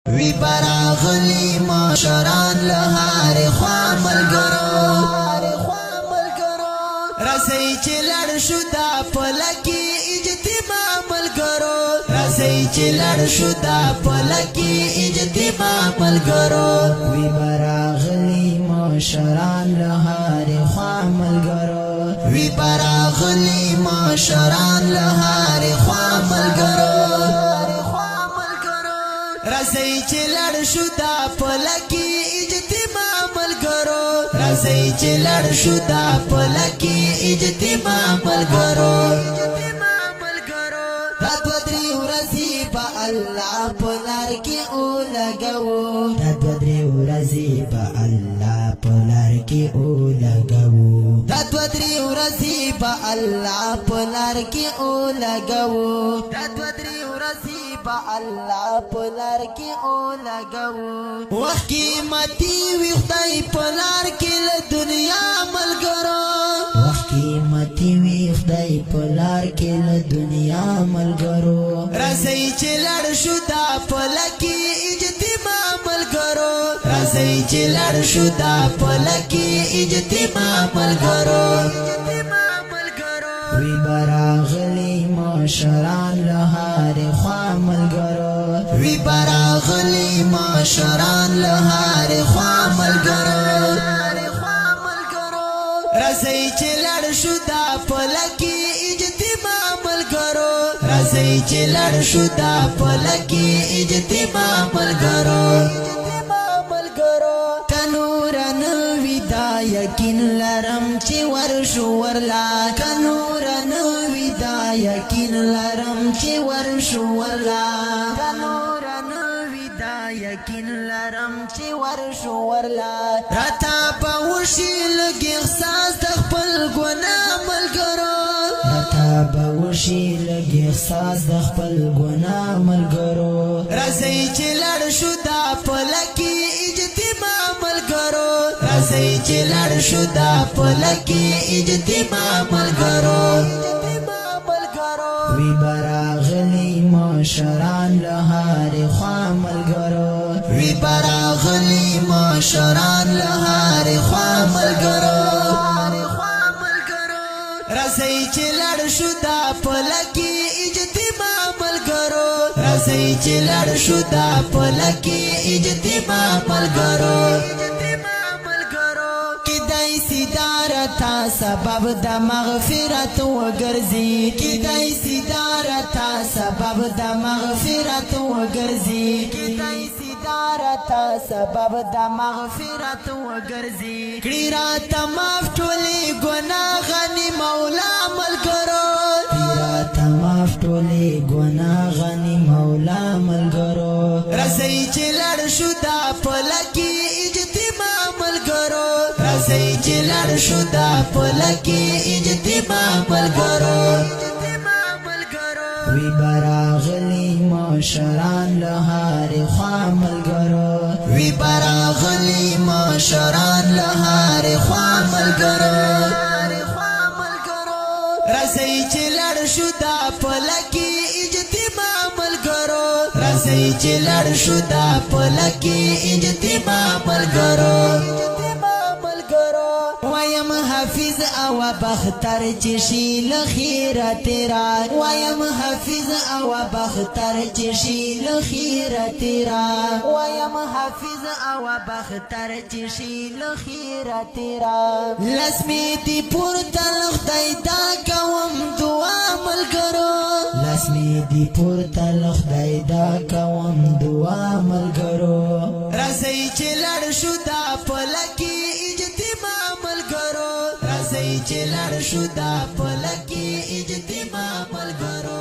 وی براغلی ماشران لهار خوا ملګرو رسئی چې لړ شو دا پلکی اجتماع ملګرو رسئی چې لړ شو دا پلکی اجتماع ملګرو وی براغلی ماشران لهار خوا ملګرو وی براغلی ماشران لهار خوا ملګرو رسئی چې لړ شو دا پلکی اجتماع ملګرو رسئی چې لړ شو دا پلکی اجتماع ملګرو رات ودری ورځي په الله پلار کې او لګاو رات ودری ورځي په الله پلار کې او لګاو رات ودری ورځي په الله پلار کې او لګاو رات ودری ورځي په الله پلار کې او لګاو وخت قیمتي وي خدای پلار کې له دنیا ملګرو وخت قیمتي وي خدای پلار کې له دنیا ملګرو رسئی چې لړ شو دا پلکی اجتماع ملګرو رسئی چې لړ شو دا پلکی اجتماع ملګرو وی براغلی ماشران لهار خوا ملګرو وی براغلی ماشران لهار خوا ملګرو رسئی چې لړ شو دا پلکی اجتماع ملګرو رسئی چې لړ شو دا پلکی اجتماع ملګرو کنورن ودا یقین لرم چې ورشو ورلا کنورن ودا یقین لرم چې ورشو ورلا کنورن ودا یقین لرم چې ورشو ورلا راتا پوشي لګي احساس د خپل ګناه ملګرو راتا پوشي لګي احساس د خپل ګناه ملګرو رسئی چې لړ شو دا پلکی اجتماع ملګرو رسئی چې لړ شو دا پلکی اجتماع ملګرو وی براغلی ماشران لهار خوا ملګرو وی براغلی ماشران لهار خوا ملګرو رسئی چې لړ شو دا پلکی اجتماع ملګرو رسئی چې لړ شو دا پلکی اجتماع ملګرو کدای سیدارتا سبب د مغفرت وګرځي کدای سیدارتا سبب د مغفرت وګرځي کدای سیدارتا سبب د مغفرت وګرځي کړي راته معاف ټولې ګناه غني مولا ملګرو کړي راته معاف ټولې ګناه غني مولا ملګرو رسئی چې لړ شو دا پلکی اجتماع ملګرو رسئی چې لړ شو دا پلکی اجتماع ملګرو وی براغلی ماشران لهار خوا ملګرو وی براغلی ماشران لهار خوا ملګرو رسئی چې لړ شو دا پلکی اجتماع ملګرو رسئی چې لړ شو دا پلکی اجتماع ملګرو وایم حافظ او بختر چشی لخیره تیرا وایم حافظ او بختر چشی لخیره تیرا وایم حافظ او بختر چشی لخیره تیرا لسمی دی پورتل خدای دا کوم دعا ملګرو لسمی دی پورتل خدای دا کوم دعا ملګرو رسئی چې لړ شو دا پلکی اجتماع ملګرو رسئی چې لړ شو دا پلکی اجتماع ملګرو